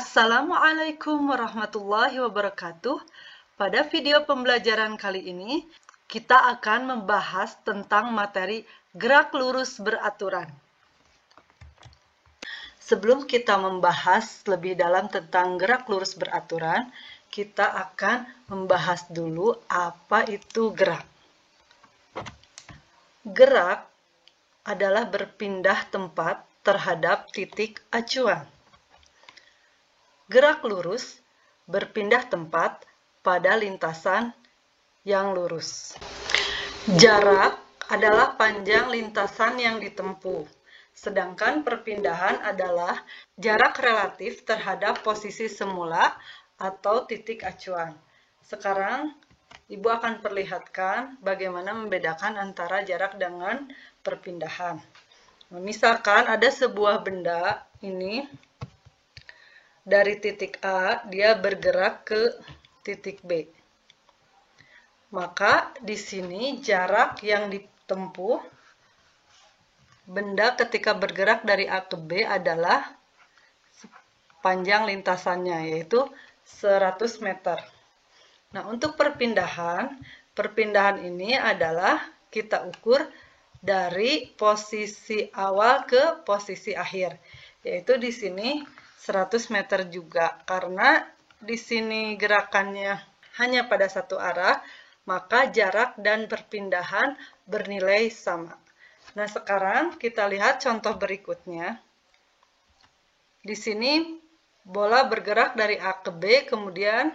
Assalamualaikum warahmatullahi wabarakatuh. Pada video pembelajaran kali ini, kita akan membahas tentang materi gerak lurus beraturan. Sebelum kita membahas lebih dalam tentang gerak lurus beraturan, kita akan membahas dulu apa itu gerak. Gerak adalah berpindah tempat terhadap titik acuan. Gerak lurus berpindah tempat pada lintasan yang lurus. Jarak adalah panjang lintasan yang ditempuh, sedangkan perpindahan adalah jarak relatif terhadap posisi semula atau titik acuan. Sekarang, Ibu akan perlihatkan bagaimana membedakan antara jarak dengan perpindahan. Misalkan ada sebuah benda ini, dari titik A, dia bergerak ke titik B. Maka di sini jarak yang ditempuh benda ketika bergerak dari A ke B adalah panjang lintasannya, yaitu 100 meter. Nah, untuk perpindahan ini adalah kita ukur dari posisi awal ke posisi akhir, yaitu di sini 100 meter juga. Karena di sini gerakannya hanya pada satu arah, maka jarak dan perpindahan bernilai sama. Nah, sekarang kita lihat contoh berikutnya. Di sini bola bergerak dari A ke B, kemudian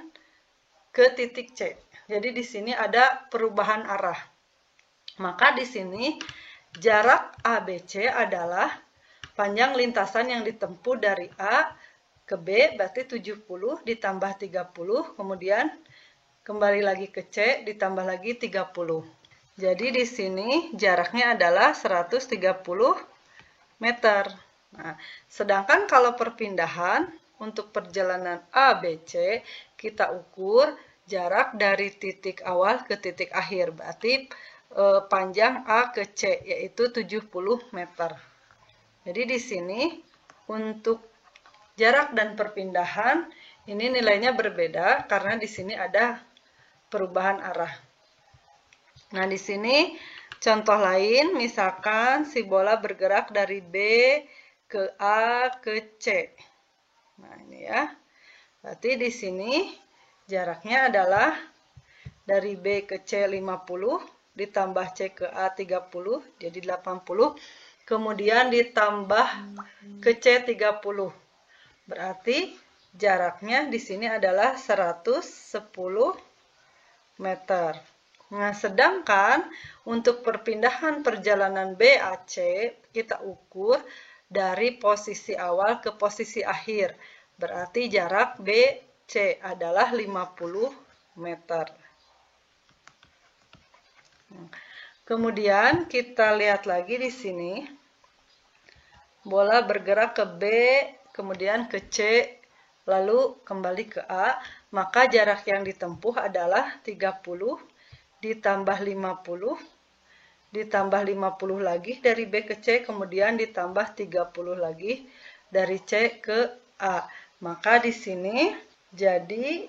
ke titik C. Jadi di sini ada perubahan arah. Maka di sini jarak ABC adalah panjang lintasan yang ditempuh dari A ke B, berarti 70 ditambah 30, kemudian kembali lagi ke C, ditambah lagi 30. Jadi di sini jaraknya adalah 130 meter. Nah, sedangkan kalau perpindahan untuk perjalanan ABC, kita ukur jarak dari titik awal ke titik akhir, berarti panjang A ke C, yaitu 70 meter. Jadi di sini untuk jarak dan perpindahan ini nilainya berbeda karena di sini ada perubahan arah. Nah, di sini contoh lain, misalkan si bola bergerak dari B ke A ke C. Nah, ini ya. Berarti di sini jaraknya adalah dari B ke C 50 ditambah C ke A 30, jadi 80. Kemudian ditambah ke C 30. Berarti jaraknya di sini adalah 110 meter. Nah, sedangkan untuk perpindahan perjalanan BAC, kita ukur dari posisi awal ke posisi akhir. Berarti jarak BC adalah 50 meter. Kemudian kita lihat lagi di sini. Bola bergerak ke B, kemudian ke C, lalu kembali ke A. Maka jarak yang ditempuh adalah 30 ditambah 50, ditambah 50 lagi dari B ke C, kemudian ditambah 30 lagi dari C ke A. Maka di sini jadi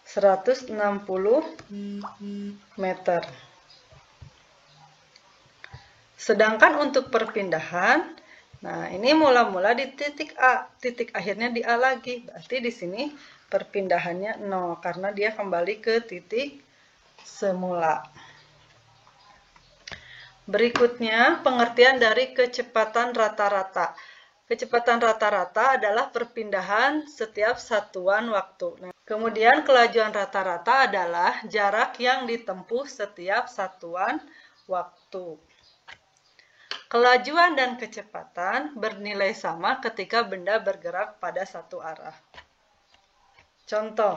160 meter. Sedangkan untuk perpindahan, nah ini mula-mula di titik A, titik akhirnya di A lagi. Berarti di sini perpindahannya 0 karena dia kembali ke titik semula. Berikutnya, pengertian dari kecepatan rata-rata. Kecepatan rata-rata adalah perpindahan setiap satuan waktu. Nah, kemudian kelajuan rata-rata adalah jarak yang ditempuh setiap satuan waktu. Kelajuan dan kecepatan bernilai sama ketika benda bergerak pada satu arah. Contoh,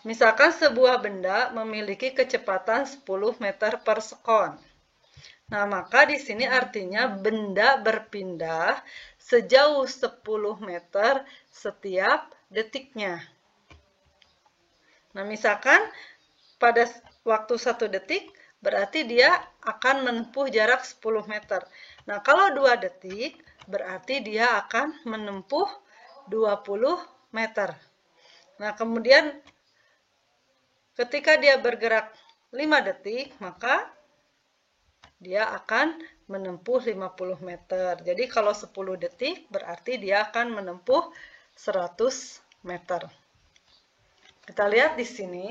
misalkan sebuah benda memiliki kecepatan 10 meter per sekon. Nah, maka di sini artinya benda berpindah sejauh 10 meter setiap detiknya. Nah, misalkan pada waktu 1 detik, berarti dia akan menempuh jarak 10 meter. Nah, kalau 2 detik, berarti dia akan menempuh 20 meter. Nah, kemudian ketika dia bergerak 5 detik, maka dia akan menempuh 50 meter. Jadi kalau 10 detik berarti dia akan menempuh 100 meter. Kita lihat di sini.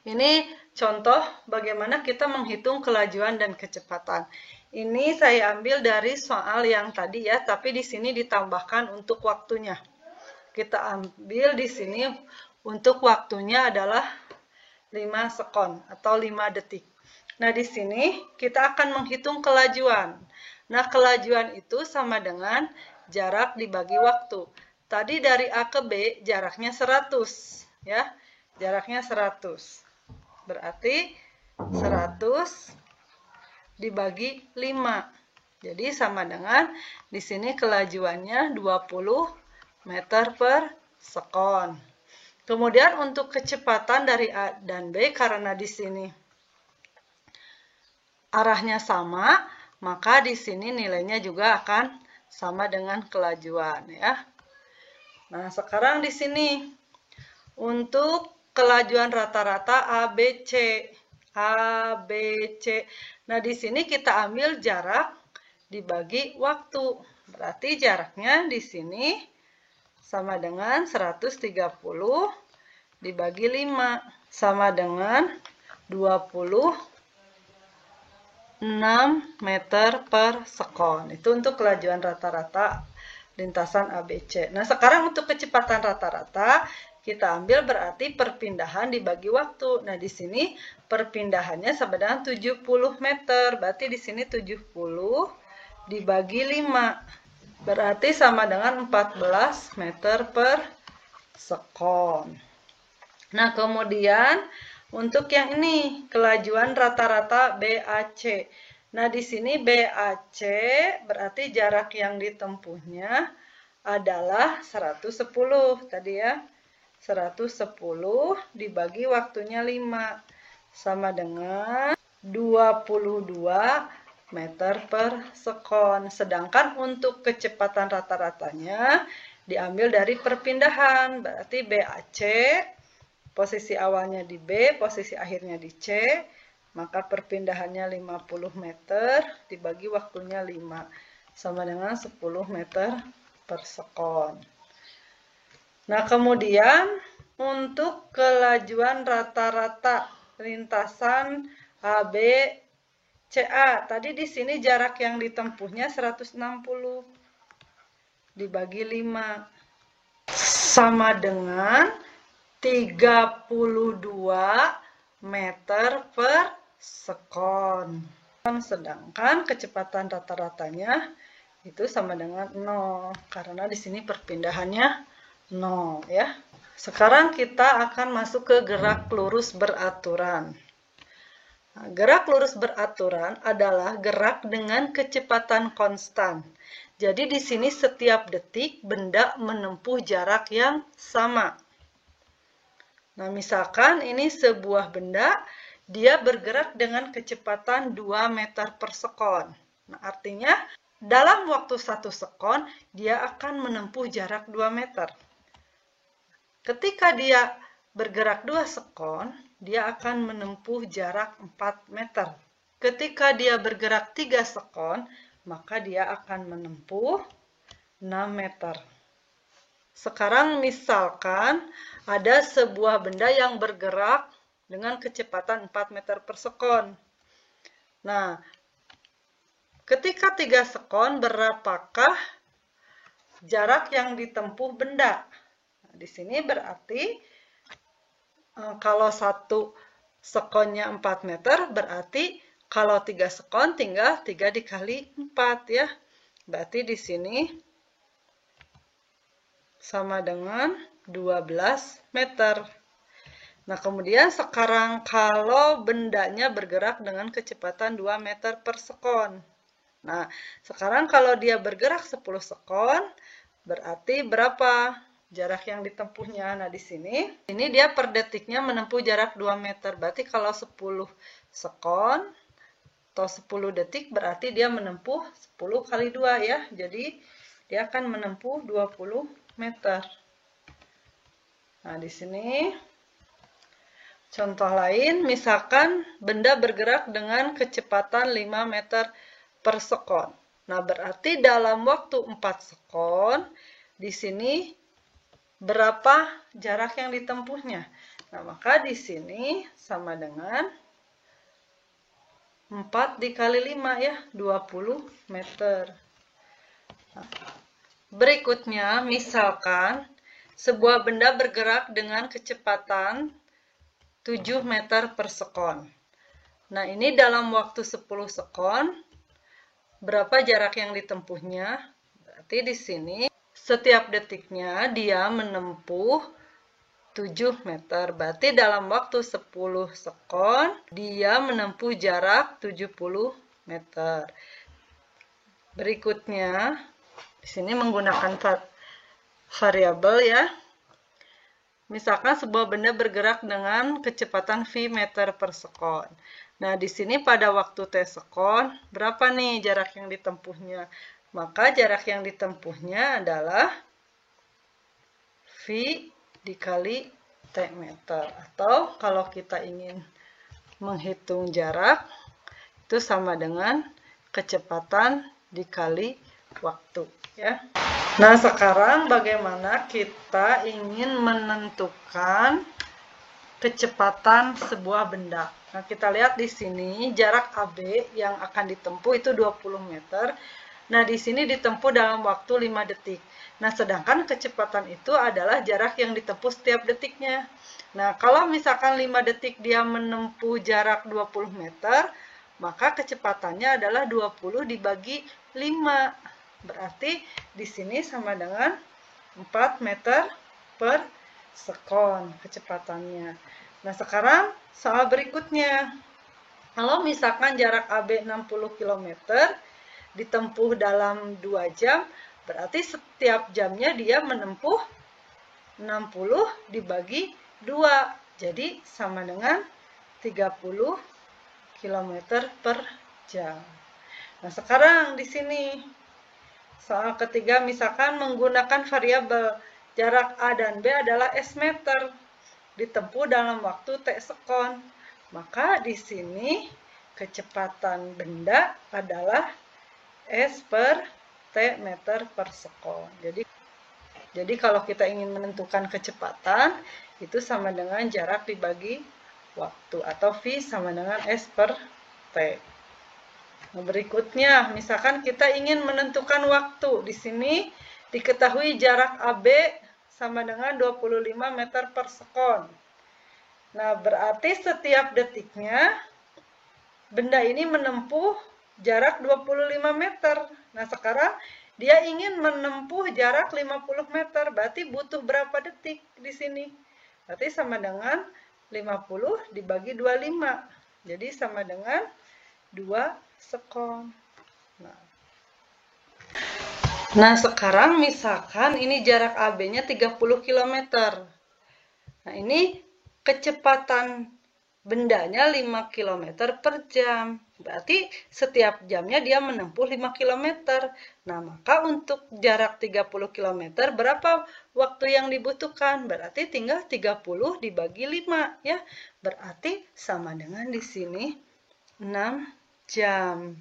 Ini contoh bagaimana kita menghitung kelajuan dan kecepatan. Ini saya ambil dari soal yang tadi ya, tapi di sini ditambahkan untuk waktunya. Kita ambil di sini untuk waktunya adalah 5 sekon atau 5 detik. Nah, di sini kita akan menghitung kelajuan. Nah, kelajuan itu sama dengan jarak dibagi waktu. Tadi dari A ke B jaraknya 100, ya. Jaraknya 100. Berarti 100 dibagi 5. Jadi sama dengan di sini kelajuannya 20 meter per sekon. Kemudian untuk kecepatan dari A dan B, karena di sini arahnya sama, maka di sini nilainya juga akan sama dengan kelajuan, ya. Nah, sekarang di sini untuk kelajuan rata-rata ABC. ABC. Nah, di sini kita ambil jarak dibagi waktu. Berarti jaraknya di sini sama dengan 130 dibagi 5. Sama dengan 26 meter per sekon. Itu untuk kelajuan rata-rata lintasan ABC. Nah, sekarang untuk kecepatan rata-rata kita ambil berarti perpindahan dibagi waktu. Nah, di sini perpindahannya sama dengan 70 meter. Berarti di sini 70 dibagi 5. Berarti sama dengan 14 meter per sekon. Nah, kemudian untuk yang ini, kelajuan rata-rata BAC. Nah, di sini BAC berarti jarak yang ditempuhnya adalah 110 tadi ya. 110 dibagi waktunya 5 sama dengan 22 meter per sekon. Sedangkan untuk kecepatan rata-ratanya diambil dari perpindahan. Berarti BAC, posisi awalnya di B, posisi akhirnya di C, maka perpindahannya 50 meter dibagi waktunya 5 sama dengan 10 meter per sekon. Nah, kemudian untuk kelajuan rata-rata lintasan AB CA, tadi di sini jarak yang ditempuhnya 160 dibagi 5 sama dengan 32 meter per sekon. Sedangkan kecepatan rata-ratanya itu sama dengan 0 karena di sini perpindahannya 0 ya. Sekarang kita akan masuk ke gerak lurus beraturan. Nah, gerak lurus beraturan adalah gerak dengan kecepatan konstan. Jadi di sini setiap detik benda menempuh jarak yang sama. Nah, misalkan ini sebuah benda, dia bergerak dengan kecepatan 2 meter per sekon. Nah, artinya dalam waktu 1 sekon, dia akan menempuh jarak 2 meter. Ketika dia bergerak 2 sekon, dia akan menempuh jarak 4 meter. Ketika dia bergerak 3 sekon, maka dia akan menempuh 6 meter. Sekarang misalkan ada sebuah benda yang bergerak dengan kecepatan 4 meter per sekon. Nah, ketika 3 sekon, berapakah jarak yang ditempuh benda? Nah, di sini berarti kalau 1 sekonnya 4 meter, berarti kalau 3 sekon tinggal 3 dikali 4 ya. Berarti di sini sama dengan 12 meter. Nah, kemudian sekarang kalau bendanya bergerak dengan kecepatan 2 meter per sekon. Nah, sekarang kalau dia bergerak 10 sekon, berarti berapa jarak yang ditempuhnya? Nah, di sini dia per detiknya menempuh jarak 2 meter. Berarti kalau 10 sekon atau 10 detik, berarti dia menempuh 10 kali 2 ya. Jadi, dia akan menempuh 20 meter. Nah, di sini contoh lain, misalkan benda bergerak dengan kecepatan 5 meter per sekon. Nah, berarti dalam waktu 4 sekon, di sini berapa jarak yang ditempuhnya? Nah, maka di sini sama dengan 4 dikali 5 ya, 20 meter. Nah, berikutnya, misalkan sebuah benda bergerak dengan kecepatan 7 meter per sekon. Nah, ini dalam waktu 10 sekon, berapa jarak yang ditempuhnya? Berarti di sini setiap detiknya dia menempuh 7 meter. Berarti dalam waktu 10 sekon, dia menempuh jarak 70 meter. Berikutnya, di sini menggunakan variabel ya. Misalkan sebuah benda bergerak dengan kecepatan v meter per sekon. Nah, di sini pada waktu t sekon, berapa nih jarak yang ditempuhnya? Maka jarak yang ditempuhnya adalah v dikali t meter. Atau kalau kita ingin menghitung jarak, itu sama dengan kecepatan dikali waktu. Ya. Nah, sekarang bagaimana kita ingin menentukan kecepatan sebuah benda. Nah, kita lihat di sini jarak AB yang akan ditempuh itu 20 meter. Nah, di sini ditempuh dalam waktu 5 detik. Nah, sedangkan kecepatan itu adalah jarak yang ditempuh setiap detiknya. Nah, kalau misalkan 5 detik dia menempuh jarak 20 meter, maka kecepatannya adalah 20 dibagi 5. Berarti di sini sama dengan 4 meter per sekon kecepatannya. Nah, sekarang soal berikutnya. Kalau misalkan jarak AB 60 km ditempuh dalam 2 jam, berarti setiap jamnya dia menempuh 60 dibagi 2. Jadi sama dengan 30 km per jam. Nah, sekarang di sini soal ketiga, misalkan menggunakan variabel jarak A dan B adalah S meter, ditempuh dalam waktu T sekon. Maka di sini kecepatan benda adalah S per T meter per sekon. Jadi kalau kita ingin menentukan kecepatan, itu sama dengan jarak dibagi waktu, atau V sama dengan S per T. Nah, berikutnya, misalkan kita ingin menentukan waktu. Di sini diketahui jarak AB sama dengan 25 meter per sekon. Nah, berarti setiap detiknya benda ini menempuh jarak 25 meter. Nah, sekarang dia ingin menempuh jarak 50 meter. Berarti butuh berapa detik di sini? Berarti sama dengan 50 dibagi 25. Jadi sama dengan 2 sekon. Nah, sekarang misalkan ini jarak AB-nya 30 km. Nah, ini kecepatan bendanya 5 km per jam. Berarti setiap jamnya dia menempuh 5 km. Nah, maka untuk jarak 30 km berapa waktu yang dibutuhkan? Berarti tinggal 30 dibagi 5 ya. Berarti sama dengan di sini 6 jam.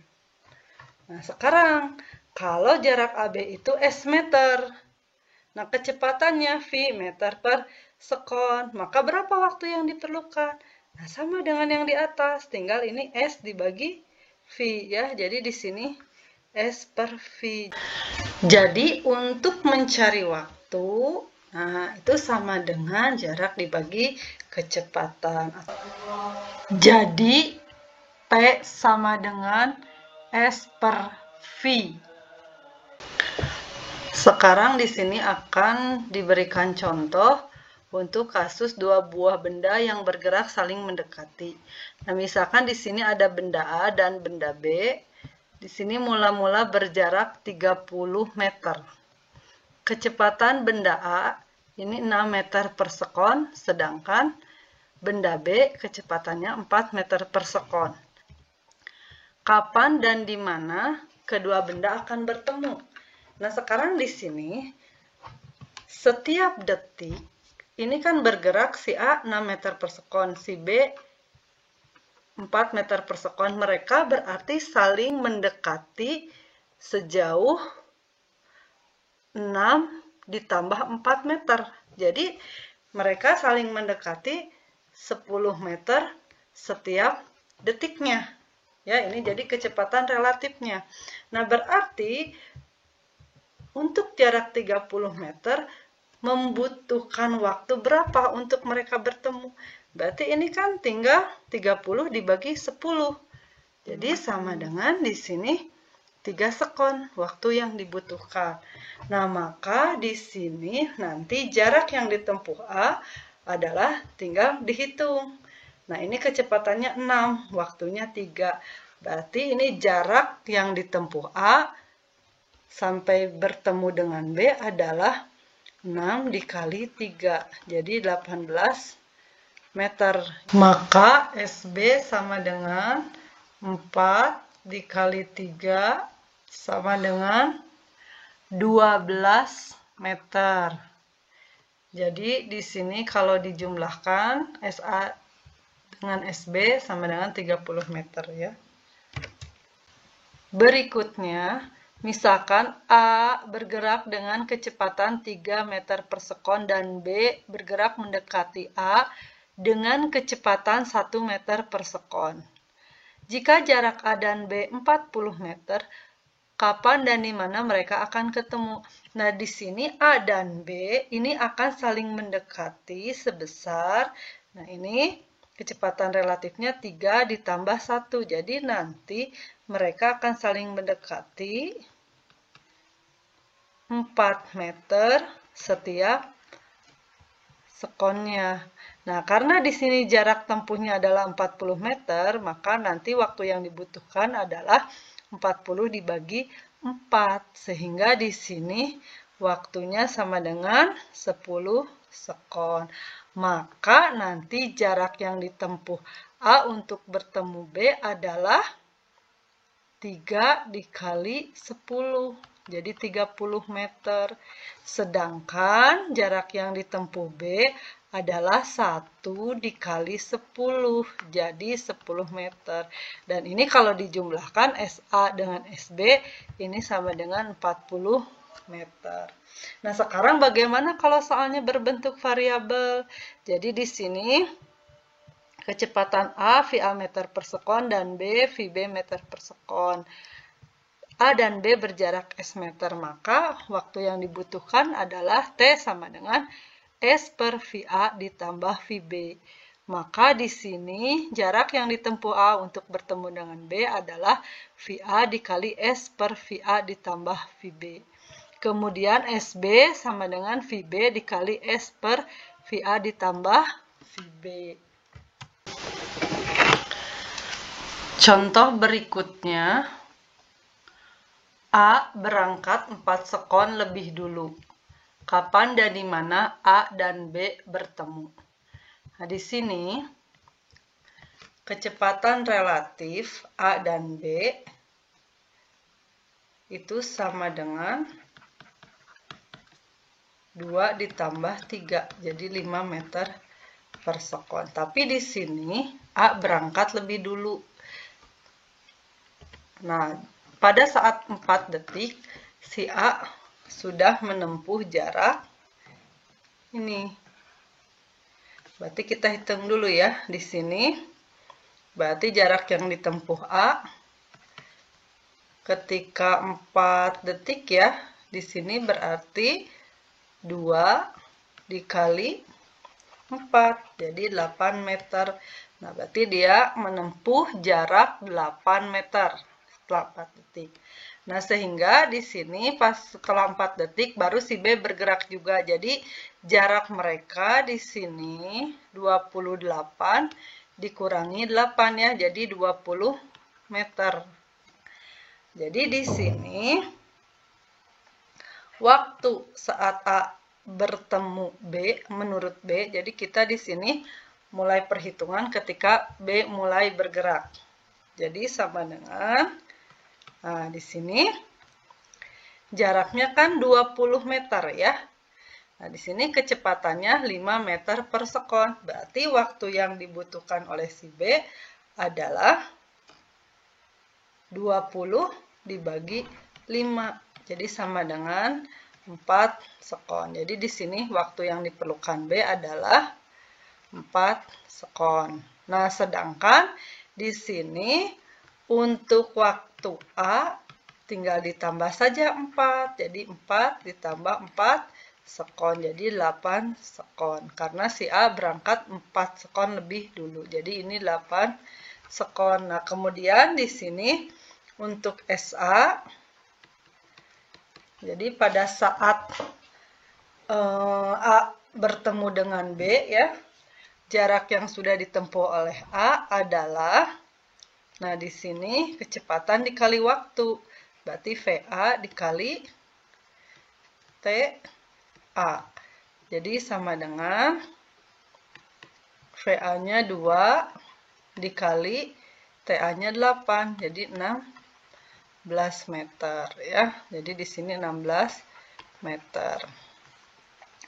Nah, sekarang kalau jarak AB itu S meter, nah kecepatannya V meter per sekon, maka berapa waktu yang diperlukan? Nah, sama dengan yang di atas, tinggal ini S dibagi V ya. Jadi di sini S per V. Jadi untuk mencari waktu, nah itu sama dengan jarak dibagi kecepatan. Jadi P sama dengan S per V. Sekarang di sini akan diberikan contoh untuk kasus dua buah benda yang bergerak saling mendekati. Nah, misalkan di sini ada benda A dan benda B. Di sini mula-mula berjarak 30 meter. Kecepatan benda A ini 6 meter per sekon, sedangkan benda B kecepatannya 4 meter per sekon. Kapan dan di mana kedua benda akan bertemu? Nah, sekarang di sini setiap detik ini kan bergerak si A 6 meter per sekon, si B 4 meter per sekon. Mereka berarti saling mendekati sejauh 6 ditambah 4 meter. Jadi mereka saling mendekati 10 meter setiap detiknya. Ya, ini jadi kecepatan relatifnya. Nah, berarti untuk jarak 30 meter membutuhkan waktu berapa untuk mereka bertemu? Berarti ini kan tinggal 30 dibagi 10. Jadi sama dengan di sini 3 sekon waktu yang dibutuhkan. Nah, maka di sini nanti jarak yang ditempuh A adalah tinggal dihitung. Nah, ini kecepatannya 6, waktunya 3. Berarti ini jarak yang ditempuh A sampai bertemu dengan B adalah 6 dikali 3. Jadi 18 meter. Maka SB sama dengan 4 dikali 3 sama dengan 12 meter. Jadi di sini kalau dijumlahkan SA dengan SB sama dengan 30 meter ya. Berikutnya, misalkan A bergerak dengan kecepatan 3 meter per sekon dan B bergerak mendekati A dengan kecepatan 1 meter per sekon. Jika jarak A dan B 40 meter, kapan dan di mana mereka akan ketemu? Nah, di sini A dan B ini akan saling mendekati sebesar, nah ini kecepatan relatifnya 3 ditambah 1. Jadi nanti mereka akan saling mendekati 4 meter setiap sekonnya. Nah, karena di sini jarak tempuhnya adalah 40 meter, maka nanti waktu yang dibutuhkan adalah 40 dibagi 4. Sehingga di sini waktunya sama dengan 10 sekon. Maka nanti jarak yang ditempuh A untuk bertemu B adalah 3 dikali 10. Jadi 30 meter. Sedangkan jarak yang ditempuh B adalah 1 dikali 10. Jadi 10 meter. Dan ini kalau dijumlahkan SA dengan SB ini sama dengan 40 meter. Nah, sekarang bagaimana kalau soalnya berbentuk variabel? Jadi di sini kecepatan A VA meter per sekon dan B VB meter per sekon. A dan B berjarak S meter, maka waktu yang dibutuhkan adalah T sama dengan S per VA ditambah VB. Maka di sini jarak yang ditempuh A untuk bertemu dengan B adalah VA dikali S per VA ditambah VB. Kemudian SB sama dengan VB dikali S per VA ditambah VB. Contoh berikutnya, A berangkat 4 sekon lebih dulu. Kapan dan di mana A dan B bertemu? Nah, di sini kecepatan relatif A dan B itu sama dengan 2 ditambah 3, jadi 5 meter per sekon. Tapi di sini A berangkat lebih dulu. Nah, pada saat 4 detik, si A sudah menempuh jarak ini. Berarti kita hitung dulu ya di sini. Berarti jarak yang ditempuh A ketika 4 detik ya. Di sini berarti 2 dikali 4, jadi 8 meter. Nah, berarti dia menempuh jarak 8 meter setelah 4 detik. Nah, sehingga di sini pas setelah 4 detik baru si B bergerak juga. Jadi, jarak mereka di sini 28 dikurangi 8 ya, jadi 20 meter. Jadi, di sini waktu saat A bertemu B menurut B, jadi kita di sini mulai perhitungan ketika B mulai bergerak. Jadi sama dengan, nah di sini jaraknya kan 20 meter ya. Nah, di sini kecepatannya 5 meter per sekon. Berarti waktu yang dibutuhkan oleh si B adalah 20 dibagi 5. Jadi sama dengan 4 sekon. Jadi di sini waktu yang diperlukan B adalah 4 sekon. Nah, sedangkan di sini untuk waktu A tinggal ditambah saja 4. Jadi 4 ditambah 4 sekon, jadi 8 sekon. Karena si A berangkat 4 sekon lebih dulu. Jadi ini 8 sekon. Nah, kemudian di sini untuk SA, jadi pada saat A bertemu dengan B ya, jarak yang sudah ditempuh oleh A adalah, nah di sini kecepatan dikali waktu, berarti VA dikali TA. Jadi sama dengan VA-nya 2 dikali TA-nya 8, jadi 16 meter ya. Jadi di sini 16 meter.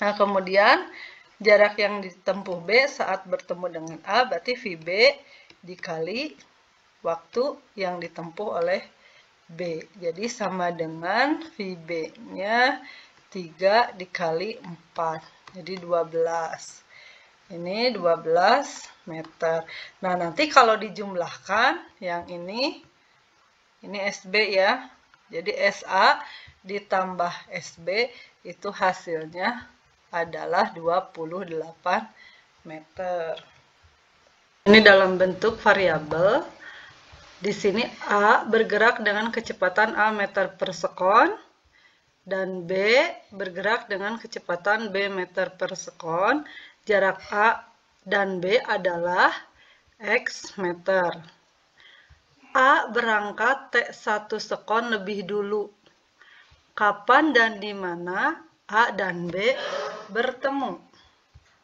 Nah, kemudian jarak yang ditempuh B saat bertemu dengan A berarti VB dikali waktu yang ditempuh oleh B. Jadi sama dengan VB-nya 3 dikali 4. Jadi 12. Ini 12 meter. Nah, nanti kalau dijumlahkan yang ini SB ya. Jadi SA ditambah SB itu hasilnya adalah 28 meter. Ini dalam bentuk variabel. Di sini A bergerak dengan kecepatan A meter per sekon dan B bergerak dengan kecepatan B meter per sekon. Jarak A dan B adalah X meter. A berangkat T1 sekon lebih dulu. Kapan dan di mana A dan B bertemu?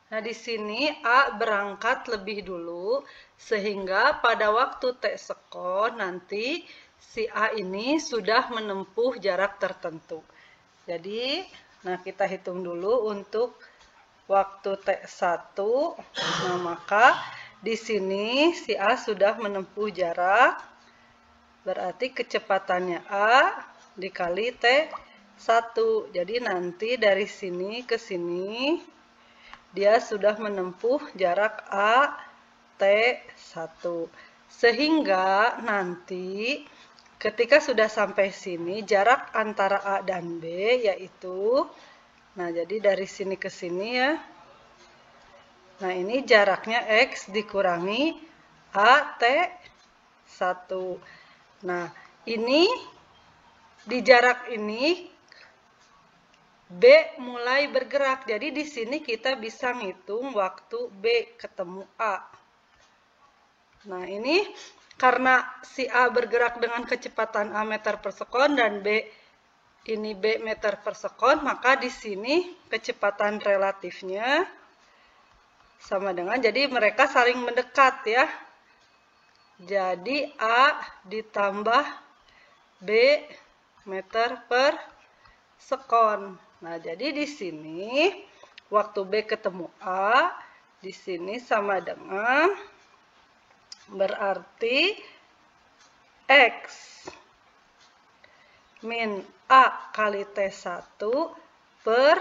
Nah, di sini A berangkat lebih dulu, sehingga pada waktu T sekon nanti si A ini sudah menempuh jarak tertentu. Jadi, nah kita hitung dulu untuk waktu T1. Nah, maka di sini si A sudah menempuh jarak, berarti kecepatannya A dikali T1. Jadi nanti dari sini ke sini dia sudah menempuh jarak A T1. Sehingga nanti ketika sudah sampai sini jarak antara A dan B yaitu, nah jadi dari sini ke sini ya. Nah, ini jaraknya X dikurangi A T1. Nah, ini di jarak ini B mulai bergerak. Jadi di sini kita bisa ngitung waktu B ketemu A. Nah, ini karena si A bergerak dengan kecepatan A meter per sekon dan B ini B meter per sekon, maka di sini kecepatan relatifnya sama dengan, jadi mereka saling mendekat ya. Jadi A ditambah B meter per sekon. Nah, jadi di sini waktu B ketemu A di sini sama dengan, berarti X min A kali T1 per,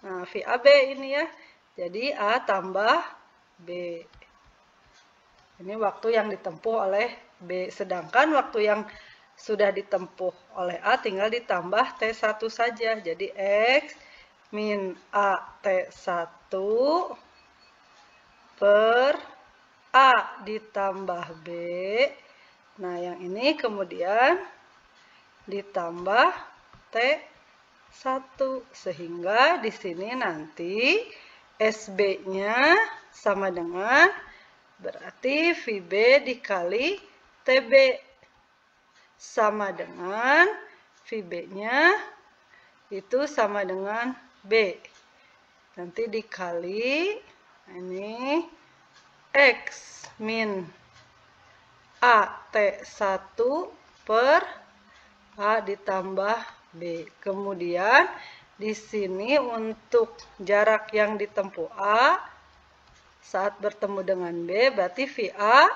nah VAB ini ya. Jadi A tambah B. Ini waktu yang ditempuh oleh B. Sedangkan waktu yang sudah ditempuh oleh A tinggal ditambah T1 saja. Jadi X min A T1 per A ditambah B. Nah, yang ini kemudian ditambah T1. Sehingga di sini nanti SB-nya sama dengan, berarti VB dikali TB sama dengan VB-nya itu sama dengan B. Nanti dikali ini X min A T1 per A ditambah B. Kemudian di sini untuk jarak yang ditempuh A saat bertemu dengan B, berarti VA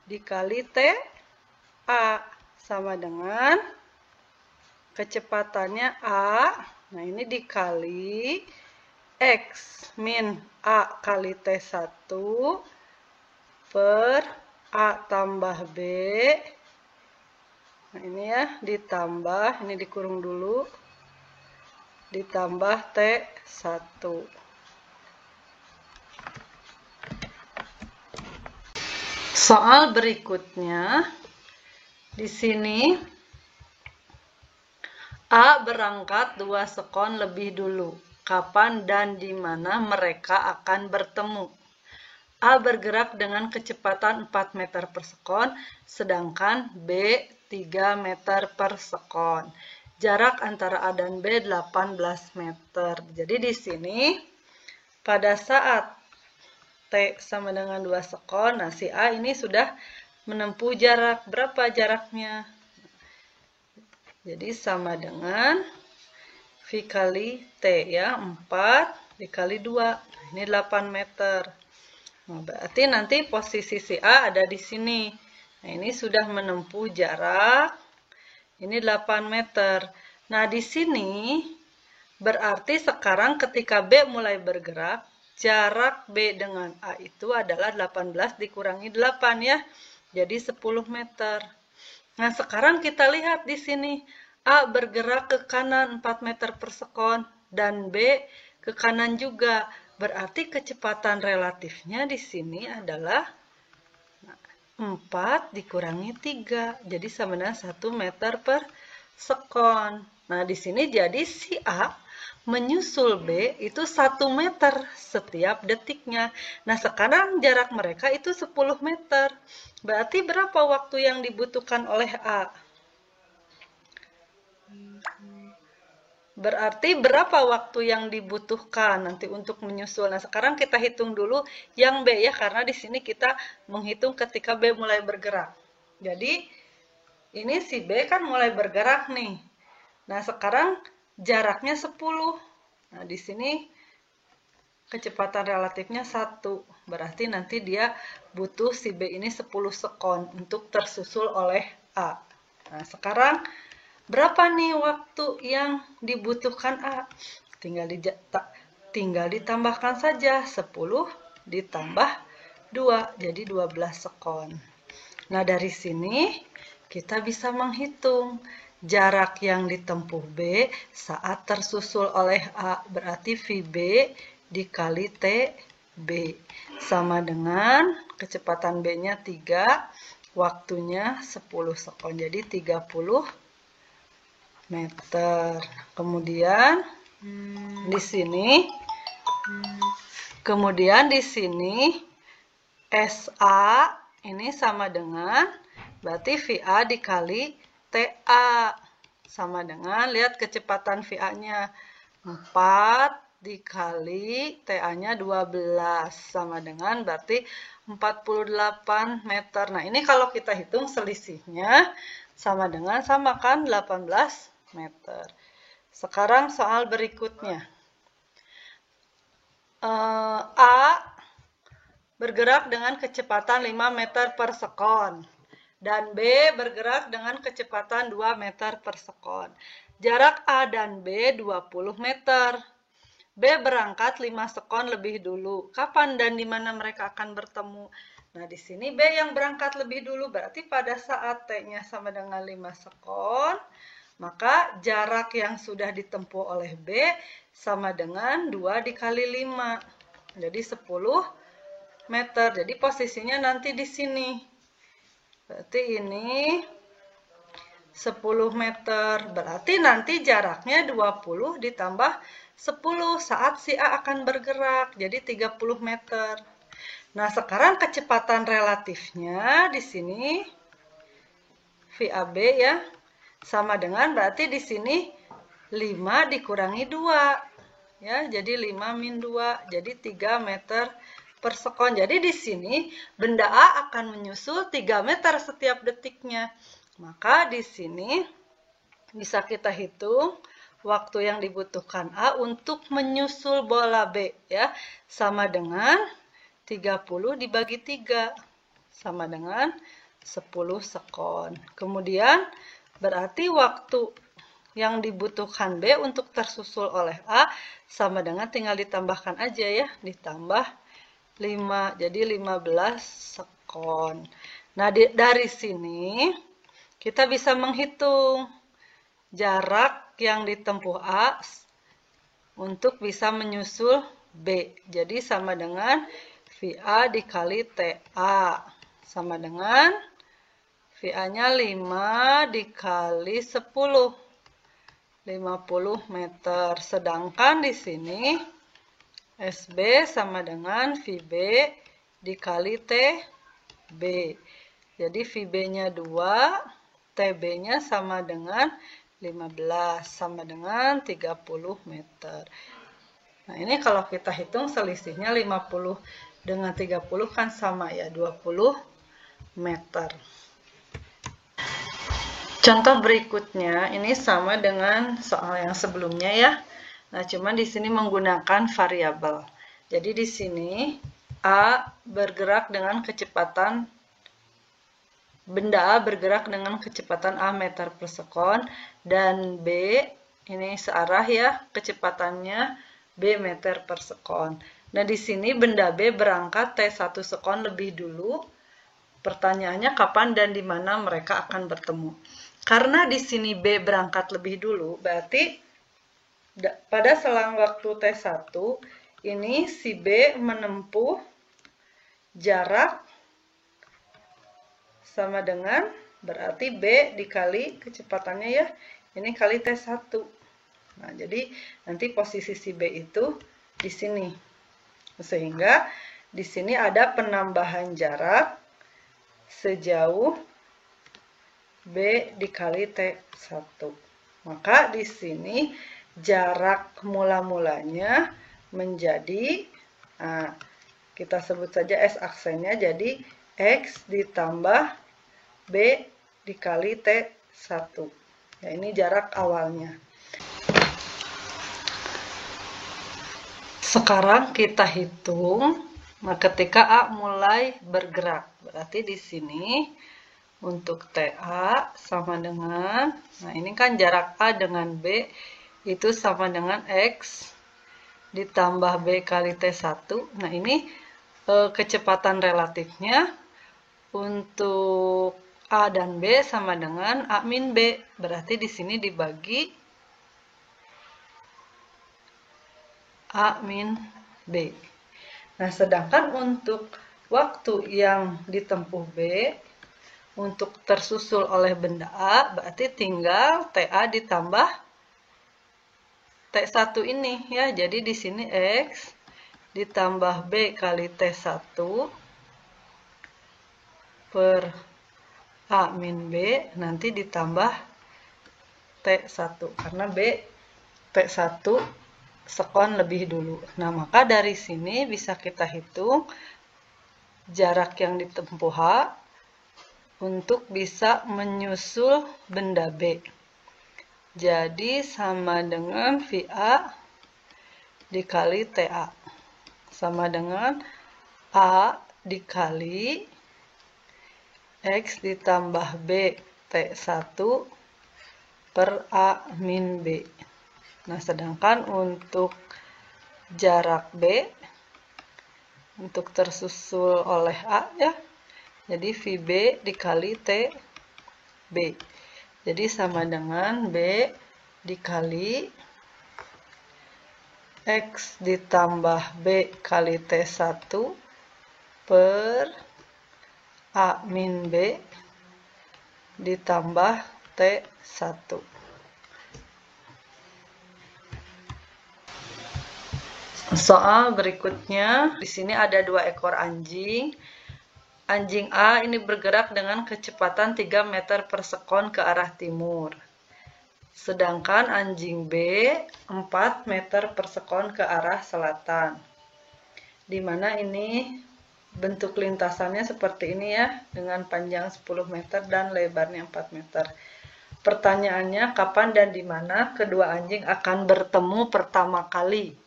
dikali TA sama dengan kecepatannya A. Nah, ini dikali X min A kali T1 per A tambah B. Nah, ini ya, ditambah, ini dikurung dulu, ditambah T1. Soal berikutnya, di sini A berangkat 2 sekon lebih dulu. Kapan dan di mana mereka akan bertemu? A bergerak dengan kecepatan 4 meter per sekon, sedangkan B 3 meter per sekon. Jarak antara A dan B 18 meter. Jadi di sini pada saat T sama dengan 2 sekon, nah si A ini sudah menempuh jarak. Berapa jaraknya? Jadi sama dengan V kali T ya, 4 dikali 2. Nah, ini 8 meter. Nah, berarti nanti posisi si A ada di sini. Nah, ini sudah menempuh jarak. Ini 8 meter. Nah, di sini berarti sekarang ketika B mulai bergerak, jarak B dengan A itu adalah 18 dikurangi 8 ya. Jadi 10 meter. Nah, sekarang kita lihat di sini. A bergerak ke kanan 4 meter per sekon dan B ke kanan juga. Berarti kecepatan relatifnya di sini adalah 4 dikurangi 3. Jadi sama dengan 1 meter per sekon. Nah, di sini jadi si A menyusul B itu 1 meter setiap detiknya. Nah, sekarang jarak mereka itu 10 meter. Berarti berapa waktu yang dibutuhkan oleh A? Berarti berapa waktu yang dibutuhkan nanti untuk menyusul. Nah, sekarang kita hitung dulu yang B ya, karena di sini kita menghitung ketika B mulai bergerak. Jadi, ini si B kan mulai bergerak nih. Nah, sekarang jaraknya 10. Nah, di sini kecepatan relatifnya 1. Berarti nanti dia butuh si B ini 10 sekon untuk tersusul oleh A. Nah, sekarang berapa nih waktu yang dibutuhkan A? Tinggal ditambahkan saja 10 ditambah 2, jadi 12 sekon. Nah, dari sini kita bisa menghitung jarak yang ditempuh B saat tersusul oleh A. Berarti VB dikali TB sama dengan kecepatan B-nya 3, waktunya 10 sekon. Jadi 30 meter. Kemudian di sini SA ini sama dengan berarti VA dikali TA sama dengan, lihat kecepatan VA-nya 4 dikali TA-nya 12 sama dengan berarti 48 meter. Nah, ini kalau kita hitung selisihnya sama dengan, sama kan, 18 meter. Sekarang soal berikutnya. A bergerak dengan kecepatan 5 meter per sekon. Dan B bergerak dengan kecepatan 2 meter per sekon. Jarak A dan B 20 meter. B berangkat 5 sekon lebih dulu. Kapan dan di mana mereka akan bertemu? Nah, di sini B yang berangkat lebih dulu, berarti pada saat T-nya sama dengan 5 sekon, maka jarak yang sudah ditempuh oleh B sama dengan 2 dikali 5. Jadi 10 meter. Jadi posisinya nanti di sini. Berarti ini 10 meter. Berarti nanti jaraknya 20 ditambah 10 saat si A akan bergerak. Jadi 30 meter. Nah, sekarang kecepatan relatifnya di sini VAB ya sama dengan, berarti di sini 5 dikurangi 2 ya, jadi 5 min 2, jadi 3 meter per sekon. Jadi di sini benda A akan menyusul 3 meter setiap detiknya. Maka di sini bisa kita hitung waktu yang dibutuhkan A untuk menyusul bola B ya, sama dengan 30 dibagi 3 sama dengan 10 sekon. Kemudian berarti waktu yang dibutuhkan B untuk tersusul oleh A sama dengan, tinggal ditambahkan aja ya, ditambah 5, jadi 15 sekon. Nah, dari sini kita bisa menghitung jarak yang ditempuh A untuk bisa menyusul B. Jadi sama dengan VA dikali TA. Sama dengan VA-nya 5 dikali 10. 50 meter. Sedangkan di sini SB sama dengan VB dikali TB. Jadi VB-nya 2, TB-nya sama dengan 15, sama dengan 30 meter. Nah, ini kalau kita hitung selisihnya 50 dengan 30 kan sama ya, 20 meter. Contoh berikutnya, ini sama dengan soal yang sebelumnya ya. Nah, cuman di sini menggunakan variabel. Jadi di sini A bergerak dengan kecepatan, benda A bergerak dengan kecepatan A meter per sekon, dan B ini searah ya, kecepatannya B meter per sekon. Nah, di sini benda B berangkat T1 sekon lebih dulu. Pertanyaannya kapan dan di mana mereka akan bertemu. Karena di sini B berangkat lebih dulu, berarti pada selang waktu T1 ini si B menempuh jarak sama dengan, berarti B dikali kecepatannya ya, ini kali T1. Nah, jadi nanti posisi si B itu di sini. Sehingga di sini ada penambahan jarak sejauh B dikali T1. Maka di sini jarak mula-mulanya menjadi, nah, kita sebut saja S aksennya, jadi X ditambah B dikali T1. Ya, ini jarak awalnya. Sekarang kita hitung, nah ketika A mulai bergerak, berarti di sini untuk TA sama dengan, nah ini kan jarak A dengan B itu sama dengan X ditambah B kali T1. Nah, ini kecepatan relatifnya untuk A dan B sama dengan A min B. Berarti di sini dibagi A min B. Nah, sedangkan untuk waktu yang ditempuh B untuk tersusul oleh benda A, berarti tinggal TA ditambah T1 ini ya. Jadi di sini X ditambah B kali T1 per A min B, nanti ditambah T1 karena B T1 sekon lebih dulu. Nah, maka dari sini bisa kita hitung jarak yang ditempuh A untuk bisa menyusul benda B. Jadi sama dengan VA dikali TA sama dengan A dikali X ditambah B T1 per A min B. Nah, sedangkan untuk jarak B untuk tersusul oleh A ya, jadi VB dikali TB. Jadi sama dengan B dikali X ditambah B kali T1 per A min B ditambah T1. Soal berikutnya, di sini ada 2 ekor anjing. Anjing A ini bergerak dengan kecepatan 3 meter per sekon ke arah timur. Sedangkan anjing B 4 meter per sekon ke arah selatan. Di mana ini bentuk lintasannya seperti ini ya, dengan panjang 10 meter dan lebarnya 4 meter. Pertanyaannya, kapan dan di mana kedua anjing akan bertemu pertama kali?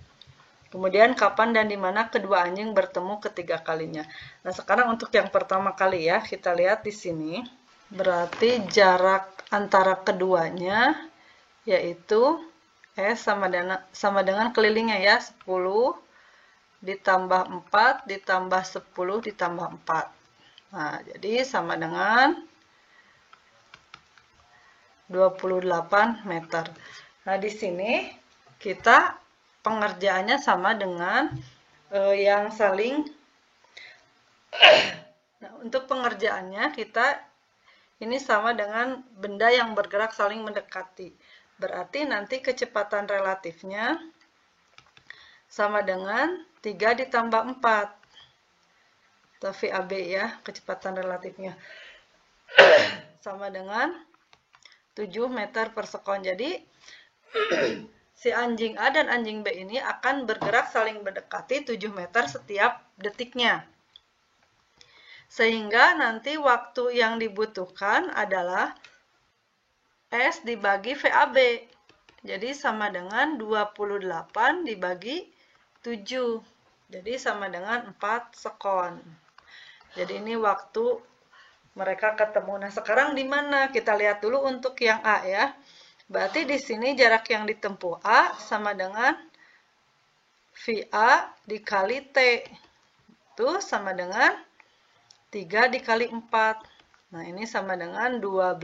Kemudian, kapan dan di mana kedua anjing bertemu ketiga kalinya? Nah, sekarang untuk yang pertama kali ya, kita lihat di sini. Berarti jarak antara keduanya yaitu S sama dengan kelilingnya ya, 10 ditambah 4 ditambah 10 ditambah 4. Nah, jadi sama dengan 28 meter. Nah, di sini kita pengerjaannya sama dengan yang saling nah, untuk pengerjaannya kita ini sama dengan benda yang bergerak saling mendekati. Berarti nanti kecepatan relatifnya sama dengan 3 ditambah 4. Atau VAB ya, kecepatan relatifnya. Sama dengan 7 meter per sekon. Jadi, si anjing A dan anjing B ini akan bergerak saling mendekati 7 meter setiap detiknya. Sehingga nanti waktu yang dibutuhkan adalah S dibagi VAB. Jadi sama dengan 28 dibagi 7. Jadi sama dengan 4 sekon. Jadi ini waktu mereka ketemu. Nah, sekarang di mana? Kita lihat dulu untuk yang A ya. Berarti di sini jarak yang ditempuh A sama dengan VA dikali T. Itu sama dengan 3 dikali 4. Nah, ini sama dengan 12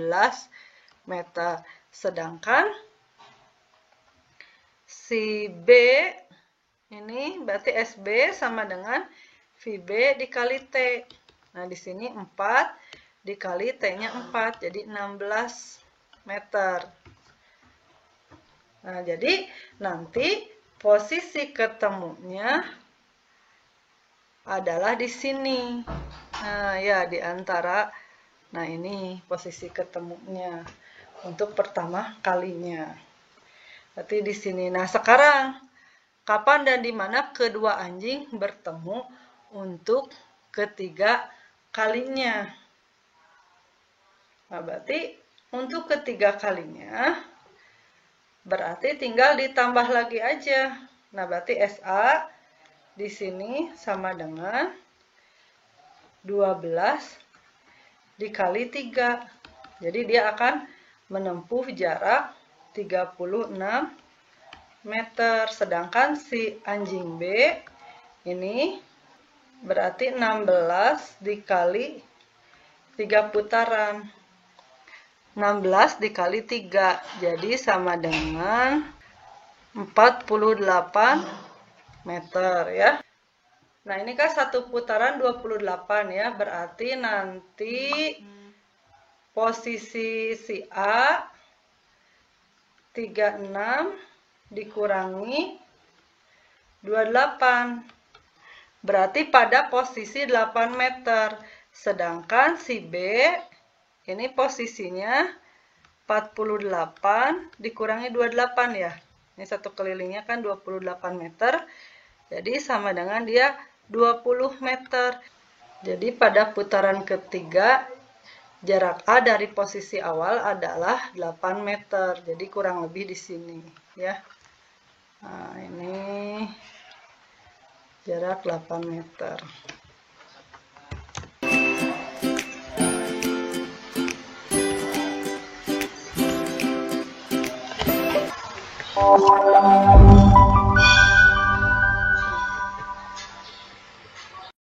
meter. Sedangkan si B ini berarti SB sama dengan VB dikali T. Nah, di sini 4 dikali T-nya 4, jadi 16 meter. Nah, jadi nanti posisi ketemunya adalah di sini. Nah, ya di antara, nah ini posisi ketemunya untuk pertama kalinya. Berarti di sini. Nah, sekarang kapan dan di mana kedua anjing bertemu untuk ketiga kalinya? Nah, berarti untuk ketiga kalinya berarti tinggal ditambah lagi aja. Nah, berarti SA di sini sama dengan 12 dikali 3. Jadi dia akan menempuh jarak 36 meter. Sedangkan si anjing B ini berarti 16 dikali 3 putaran. 16 dikali 3. Jadi sama dengan 48 meter ya. Nah, ini kan satu putaran 28 ya. Berarti nanti posisi si A 36 dikurangi 28. Berarti pada posisi 8 meter. Sedangkan si B ini posisinya 48 dikurangi 28 ya. Ini satu kelilingnya kan 28 meter. Jadi sama dengan dia 20 meter. Jadi pada putaran ketiga jarak A dari posisi awal adalah 8 meter. Jadi kurang lebih di sini ya. Nah, ini jarak 8 meter. Oh,